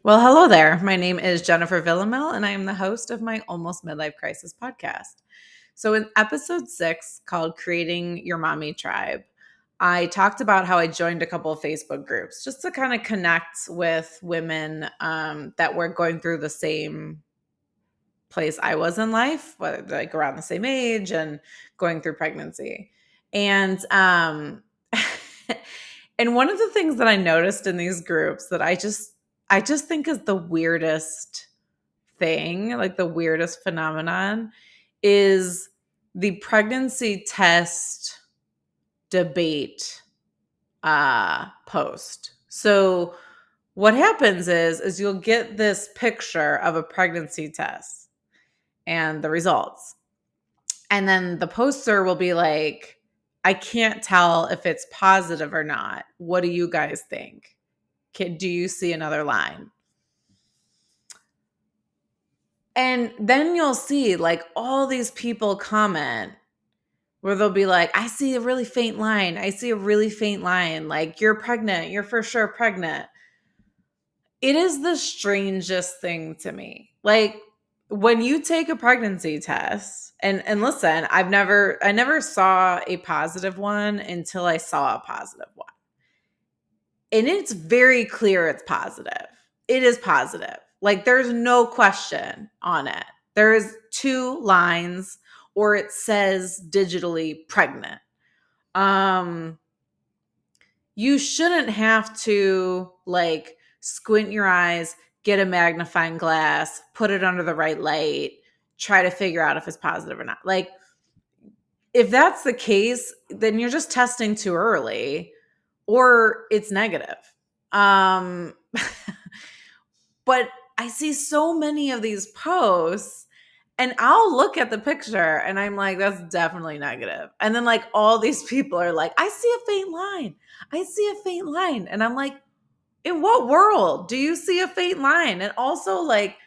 Well, hello there. My name is Jennifer Villamil, and I am the host of my Almost Midlife Crisis podcast. So, in episode 6, called Creating Your Mommy Tribe, I talked about how I joined a couple of Facebook groups just to kind of connect with women that were going through the same place I was in life, like around the same age and going through pregnancy. And and one of the things that I noticed in these groups that I just think is the weirdest thing, like the weirdest phenomenon, is the pregnancy test debate post. So what happens is you'll get this picture of a pregnancy test and the results. And then the poster will be like, I can't tell if it's positive or not. What do you guys think? Do you see another line? And then you'll see like all these people comment where they'll be like, I see a really faint line. I see a really faint line. Like, you're pregnant. You're for sure pregnant. It is the strangest thing to me. Like, when you take a pregnancy test, and listen, I never saw a positive one until I saw a positive one. And it's very clear it's positive. It is positive. Like, there's no question on it. There's two lines, or it says digitally pregnant. Um you shouldn't have to like squint your eyes, get a magnifying glass, put it under the right light, try to figure out if it's positive or not. Like, if that's the case, then you're just testing too early or it's negative. Um but I see so many of these posts and I'll look at the picture and I'm like, that's definitely negative. And then like all these people are like, I see a faint line. I see a faint line. And I'm like, in what world do you see a faint line? And also, like,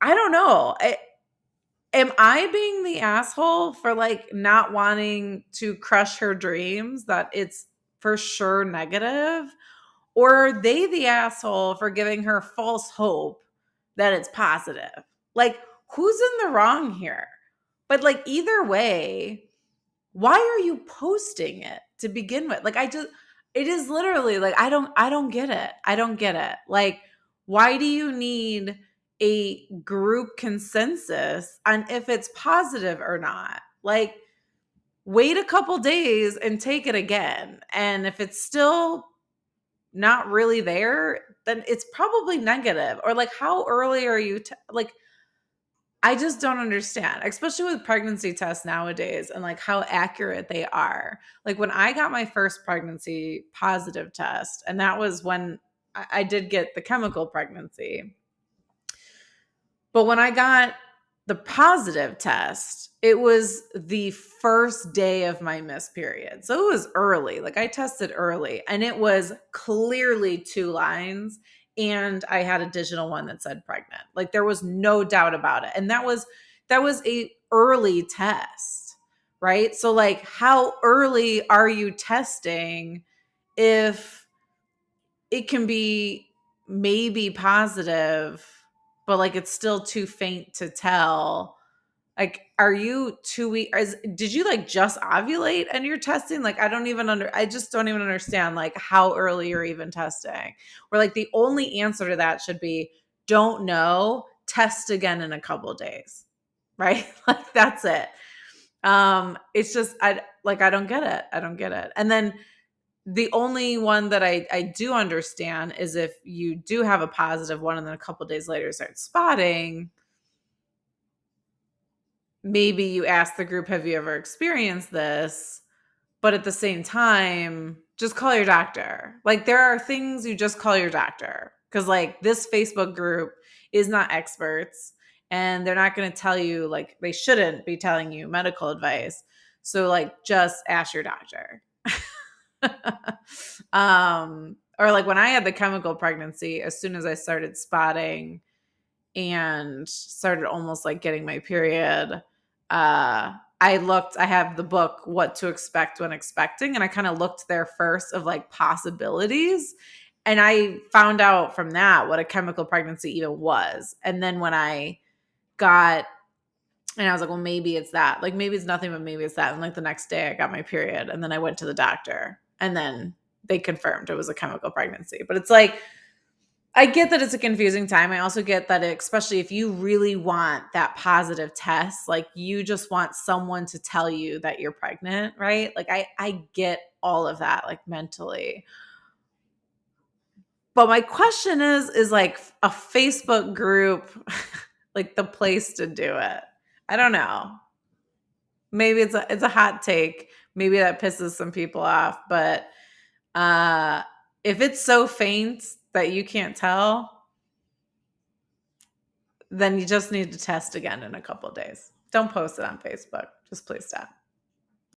I don't know. Am I being the asshole for like not wanting to crush her dreams that it's for sure negative? Or are they the asshole for giving her false hope that it's positive? Like, who's in the wrong here? But like, either way, why are you posting it to begin with? Like, it is literally like, I don't get it. I don't get it. Like, why do you need a group consensus on if it's positive or not? Like, wait a couple days and take it again. And if it's still not really there, then it's probably negative. Or like, how early are you like, I just don't understand, especially with pregnancy tests nowadays and like how accurate they are. Like, when I got my first pregnancy positive test, and that was when I did get the chemical pregnancy. But when I got the positive test, it was the first day of my missed period. So it was early. Like, I tested early and it was clearly two lines. And I had a digital one that said pregnant. Like, there was no doubt about it. And that was a early test, right? So like, how early are you testing if it can be maybe positive, but like it's still too faint to tell? Like, are you 2 weeks? Did you like just ovulate and you're testing? Like, I just don't even understand like how early you're even testing. Or like, the only answer to that should be, don't know, test again in a couple of days, right? Like, that's it. It's just, I don't get it. I don't get it. And then the only one that I do understand is if you do have a positive one and then a couple days later start spotting, maybe you ask the group, have you ever experienced this? But at the same time, just call your doctor. Like, there are things you just call your doctor, because like, this Facebook group is not experts and they're not going to tell you, like, they shouldn't be telling you medical advice. So like, just ask your doctor. Or like, when I had the chemical pregnancy, as soon as I started spotting and started almost like getting my period, I have the book What to Expect When Expecting, and I kind of looked there first of like possibilities. And I found out from that what a chemical pregnancy even was. And then when I got, and I was like, well, maybe it's that. Like, maybe it's nothing, but maybe it's that. And like the next day I got my period and then I went to the doctor and then they confirmed it was a chemical pregnancy. But it's like, I get that it's a confusing time. I also get that especially if you really want that positive test, like you just want someone to tell you that you're pregnant, right? Like I get all of that, like mentally. But my question is like a Facebook group like the place to do it? I don't know. Maybe it's a hot take. Maybe that pisses some people off, but uh if it's so faint that you can't tell, then you just need to test again in a couple of days. Don't post it on Facebook. Just please stop.